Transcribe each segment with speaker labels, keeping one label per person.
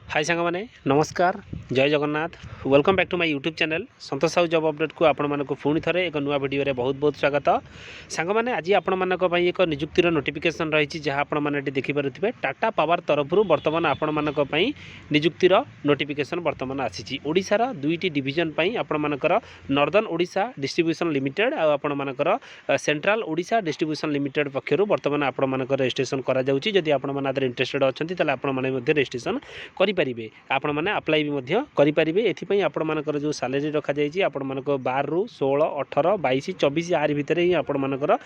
Speaker 1: हाय सांग माने नमस्कार जय Jagannath welcome back to my YouTube channel Santosh Sahu job update को आपण मानक पुणी थे एक नुआ वीडियो रे बहुत बहुत स्वागत सांग माने आज आपण मानक पई एक नियुक्तिर नोटिफिकेशन रही जहाँ आपण माने देखि पारुथिबे टाटा पावर तरफ वर्तमान आपण मानक पई नियुक्तिर नोटिफिकेशन वर्तमान आसीची ओडिसा रा दुईटी डिवीजन पई आपण मानकर नॉर्दर्न ओडिशा डिस्ट्रीब्यूशन लिमिटेड आ आपण मानकर सेंट्रल ओडिशा डिस्ट्रीब्यूशन लिमिटेड पक्षरु वर्तमान आपण मानकर रजिस्ट्रेशन करा जाउची जदि आपण माने इंटरेस्टेड अछंती तले आपण माने मध्ये रजिस्ट्रेशन करि परिबे आपण माने अप्लाई भी मध्ये करि परिबे एथिपई आपण मानकर जो सैलरी रखा जायछि आपण मानक 12 रु 16 18 22 24 आर भितर ही आपण मानकर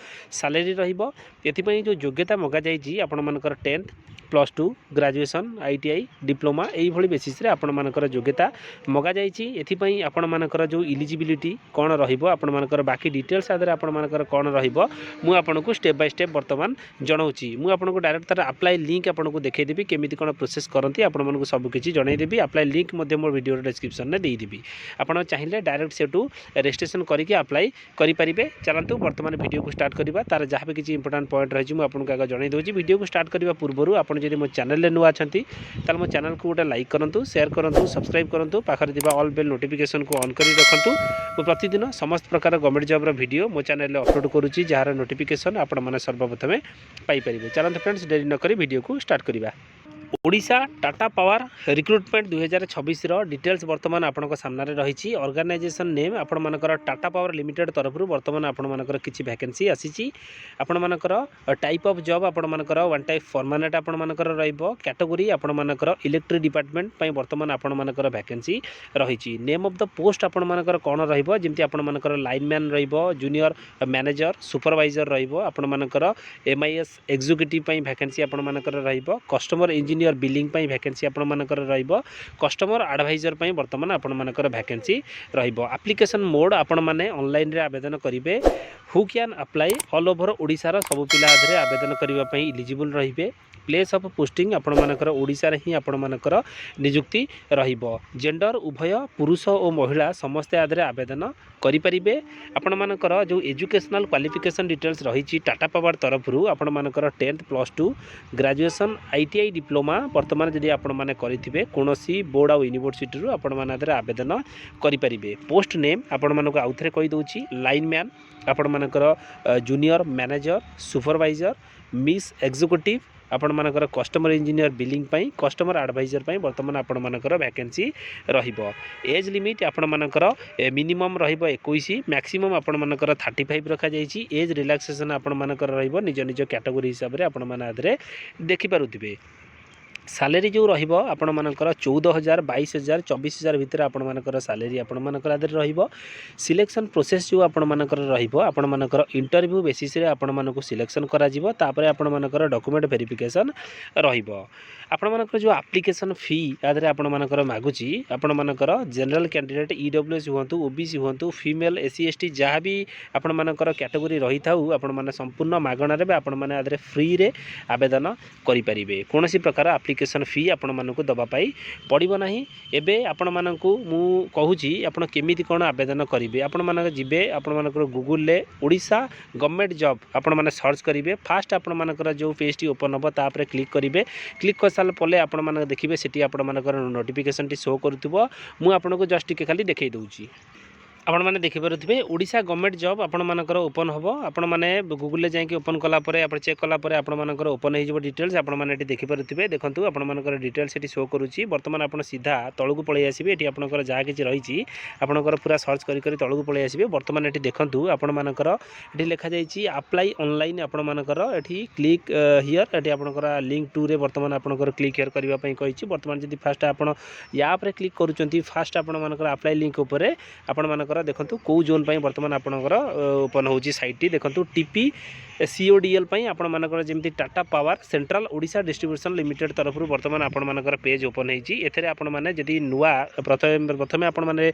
Speaker 1: सैलरी रहिबो एथिपई जो योग्यता मगा जायछि आपण मानकर 10th +2 ग्रेजुएशन आईटीआई डिप्लोमा एई भली बेसिस रे आपण मानकर योग्यता मगा जायछि एथिपई आपण मानकर जो एलिजिबिलिटी कोन रहिबो आपण मानकर बाकी डिटेल्स आदर आपण मानकर कोन रहिबो मु आपनको स्टेप बाय स्टेप वर्तमान जणाउछि मु आपनको डायरेक्ट तार अप्लाई लिंक आपनको देखै देबी केमिति कोन प्रोसेस करंती आपण मानको सब किछि जणाइ देबी अप्लाई लिंक मध्ये मोर वीडियो डिस्क्रिप्शन में दे देबी आपण चाहिए डायरेक्ट सेटू रजिस्ट्रेशन करके अप्लाई करि परिबे चलंतु वर्तमान वीडियो को स्टार्ट करबा तार जहाँ भी किछि इंपोर्टेंट पॉइंट रही मु आपनको आगे जणाइ दोछि वीडियो को स्टार्ट करबा पूर्वरु आपण जदि मो चैनल ले नुआ अछंती ताल मो चैनल को गोटे लाइक करंतु शेयर करंतु सब्सक्राइब करंतु पाखरे दिबा ऑल बेल नोटिफिकेशन को ऑन करी रखंतु मु प्रतिदिन समस्त प्रकार गवर्नमेंट जॉब रो वीडियो मो चैनल ले अपलोड करूची जहार नोटिफिकेशन आपण माने सर्वप्रथमे पाई परिबे चलंतु फ्रेंड्स देरी न करी वीडियो को स्टार्ट करबा ओडिशा टाटा पावर रिक्रुटमेंट 2026 रो डिटेल्स वर्तमान आपनको सामने रही ऑर्गेनाइजेशन नेम आपण मानकर टाटा पावर लिमिटेड तरफ वर्तमान आपण मानकर किछि वैकेंसी आसीची आपण मानकर टाइप ऑफ जॉब आपण मानकर वन टाइप परमानेंट आपण मानकर रहइबो कैटेगरी आपण मानकर इलेक्ट्रिक डिपार्टमेंट पई वर्तमान आपण मानकर वैकेंसी रही नेम ऑफ द पोस्ट आपण मानकर कोन रहइबो जेमति आपण मानकर लाइनमैन रहइबो जूनियर मैनेजर सुपरवाइजर रहइबो आपण मानकर एमआईएस एग्जीक्यूटिव पई वैकेंसी आपण मानकर रहइबो कस्टमर इंजीनियर बिलिंग पई वैकेंसी आपण मानकर रहइबो कस्टमर एडवाइजर पई वर्तमान आपण मानकर वैकेंसी रहइबो एप्लीकेशन मोड आपण माने ऑनलाइन रे आवेदन करिवे who can apply all over Odisha रा सब पिला आधरे आवेदन करिवा पई एलिजिबल रहिबे प्लेस ऑफ पोस्टिंग आपण मानकर ओडिसा रे ही आपण मानकर नियुक्ति रहिबो जेंडर उभय पुरुष और महिला समस्त आधरे आवेदन करि परिबे आपण मानकर जो एजुकेशनल क्वालिफिकेशन डिटेल्स रही टाटा पावर तरफ आपण मानकर 10th +2 ग्रेजुएशन आईटीआई डिप्लोमा वर्तमान जदि आपण माने करिथिबे कोनोसी बोर्ड आ यूनिवर्सिटी रु आपण माने आधरे आवेदन करि परिबे पोस्ट नेम आपण मानको आउथरे कहि दोछि लाइनमैन आपण मानकर junior manager supervisor miss executive आपण मानकर कस्टमर इंजीनियर बिलिंग पई कस्टमर एडवाइजर पई वर्तमान आपण मानकर वैकेंसी रहिबो एज लिमिट आपण मानकर मिनिमम रहिबो 21 मैक्सिमम आपण मानकर 35 रखा जायछि एज रिलैक्सेशन आपण मानकर रहिबो निज निज कैटेगरी हिसाब रे आपण माने आदरे देखि पारुथिबे सैलरी जो रहिबो आपण मानकर 14,000 22,000 24,000 भितर आपण मानकर सैलरी आपण मानकर आदर रहिबो सिलेक्शन प्रोसेस जो आपण मानकर रहिबो आपण मानकर इंटरव्यू बेसिस रे आपण मानको सिलेक्शन करा जिवो तापरे आपण मानकर डॉक्यूमेंट वेरिफिकेशन रहिबो आपण मानकर जो एप्लीकेशन फी आदरे आपण मानकर मागुची आपण मानकर जनरल कैंडिडेट ईडब्ल्यूएस हुंतु ओबीसी हुंतु फीमेल एससी एसटी जहाँ भी आपण मानकर कैटेगरी रही थाउ आपण माने संपूर्ण मागणा रे आपण माने आदरे फ्री रे आवेदन करि परिबे कोनोसी प्रकार एप्लीकेशन फी आपण मानकु दबा पाई पड़िबो नाही एबे आपण मानकु मु कहूची आपण केमिति कोन आवेदन करिवे आपण मानक जिबे आपण मानकर गूगल ले ओडिशा गवर्नमेंट जॉब आपण माने सर्च करिवे फास्ट आपण मानकर जो पेज टी ओपन होबो तापरे क्लिक करिवे क्लिक कर साल पले आपण मानक देखिबे सेठी आपण मानकर नोटिफिकेशन टी शो करथुबो मु आपनको जस्ट टिके खाली देखै दउची आपण माने देखि पारुथिबे ओडिशा गवर्नमेंट जॉब आपण मानकर ओपन होबो आपण माने गूगल ले जाके ओपन कला परे आपण चेक कला परे आपण मानकर ओपन हे जिवो डिटेल्स आपण माने एटी देखि पारुथिबे देखंतु आपण मानकर डिटेल्स एटी शो करूची वर्तमान आपण सीधा तळगु पळै आसीबे एटी आपनकर जा किछि रहिची आपनकर पूरा सर्च करी करी तळगु पळै आसीबे वर्तमान एटी देखंतु आपण मानकर एटी लेखा जाईची अप्लाई ऑनलाइन आपण मानकर एटी क्लिक हियर एटी आपनकर लिंक टू रे वर्तमान आपनकर क्लिक हियर करबा पई कहिची वर्तमान जदी फास्ट आपण या पर क्लिक करूचंती फास्ट आपण मानकर अप्लाई लिंक ऊपर आपण मानकर देखंतु को जोन पई वर्तमान आपनकर ओपन होची साइट टी देखंतु टीपी सीओडीएल पई आपण मानकर जेमति Tata Power Central Odisha Distribution Limited तरफ वर्तमान आपण मानकर पेज ओपन होईची एथरे आपण माने जदी नुवा प्रथमे आपण माने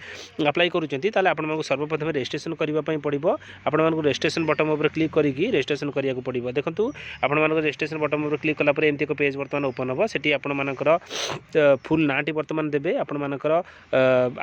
Speaker 1: अप्लाई करूचंती ताले आपण मानको सर्वप्रथम रजिस्ट्रेशन करबा पई पड़िबो आपण मानको रजिस्ट्रेशन बटन ऊपर क्लिक करिकि रजिस्ट्रेशन करिया को पड़िबो देखंतु आपण मानको रजिस्ट्रेशन बटन ऊपर क्लिक कला पर एमति को पेज वर्तमान ओपन होबो सेठी आपण मानकर फुल नाटी वर्तमान देबे आपण मानकर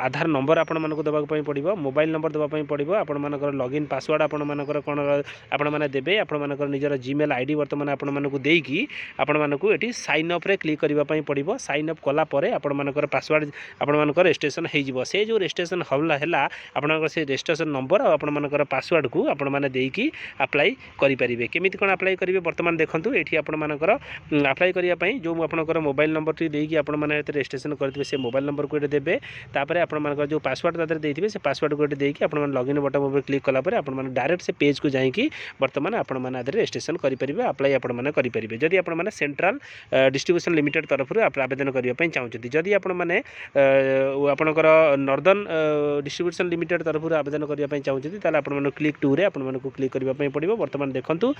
Speaker 1: आधार नंबर आपण मानको दबा पई पड़िबो मोबाइल नंबर देवाई पड़ो आपण मानकर लॉगिन पासवर्ड आपण मानकर कौन आपण मैंने देवे आपण मानकर निजर जीमेल आईडी बर्तमान आपण मानक देकी आपण मानक एटी साइन अप रे क्लिक करने पड़ो साइन अप कला आपण मानकर पासवर्ड आपण मानकर रजिस्ट्रेशन हो से जो रजिस्ट्रेशन है आपंकर से रजिस्ट्रेशन नंबर आपण मानकर पासवर्ड को आपण मैंने देकी अप्लाई करेंगे केमी कौन अप्लाई करेंगे बर्तमान देखूँ ये आपण मानकर अप्लाई करने जो आपंकर मोबाइल नंबर टी देकी आपण मैंने रजिस्ट्रेशन करेंगे से मोबाइल नंबर को ये देवे तापर आपण मानकर जो पासवर्ड तादर देते से पासवर्ड को ये देकी आपण लॉगिन बटन पर क्लिक कलापर आपण मैंने डायरेक्ट से पेज को जाकि बर्तमान आपण मैंने रजिस्ट्रेशन करेंगे अप्लाई आपण मैंने करेंगे जदि आपण मैंने सेंट्रल डिस्ट्रीब्यूशन लिमिटेड तरफ आवेदन करने चाहते जदि आपण मैंने आपणकर नॉर्दर्न डिस्ट्रीब्यूशन लिमिटेड तरफ आवेदन करने चाहते आपण क्लिक टू रे आपण क्लिक करने पड़ो बर्तमान देखूँ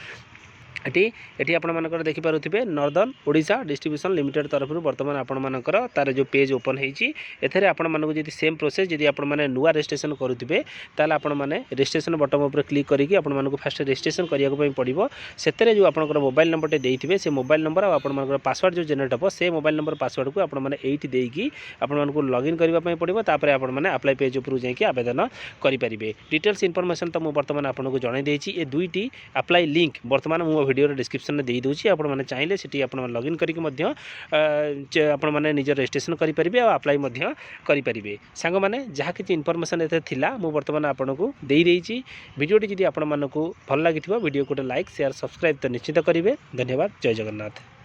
Speaker 1: ये आपण मानकर देखिपे नॉर्दर्न ओडिशा डिस्ट्रीब्यूशन लिमिटेड तरफ बर्तमान आपण मानकर तार जो पेज ओपन होती एथे आपण मानक जदि सेम प्रोसेस जदि आपण माने नुआ रजिस्ट्रेशन करुथिबे ताले आपण माने रजिस्ट्रेशन बटन ऊपर क्लिक करिकि आपण मानक फास्ट रजिस्ट्रेशन करिया पड़ो सेतरे जो आपनकर मोबाइल नंबर टे देइथिबे से मोबाइल नंबर आ आपण मानकर पासवर्ड जो जनरेट हो से मोबाइल नंबर पासवर्ड को आपण माने एठी देइकि आपण मानक लॉगिन करबा पड़ो तापर आपण माने अप्लाई पेज ऊपर जाकि आवेदन करि परिबे डिटेल्स इनफॉरमेशन तो मु बर्तमान आपनको जणाई देछि ए दुईटी अप्लाई लिंक बर्तमान मु वीडियो डिस्क्रिप्शन में दे दूसरी आपण मैंने चाहिए सीटी आप लॉगिन करके आपण मैंने निज रजिस्ट्रेशन करेंगे और अप्लाई करेंगे सांग मैंने जहाँ किसी इनफॉरमेशन एते थिला मु बर्तमान आपको दे देइछि वीडियोटी जदि आपण मानकु भल लागिथिबो वीडियो को लाइक शेयर सब्सक्राइब तो निश्चित करेंगे धन्यवाद जय जगन्नाथ।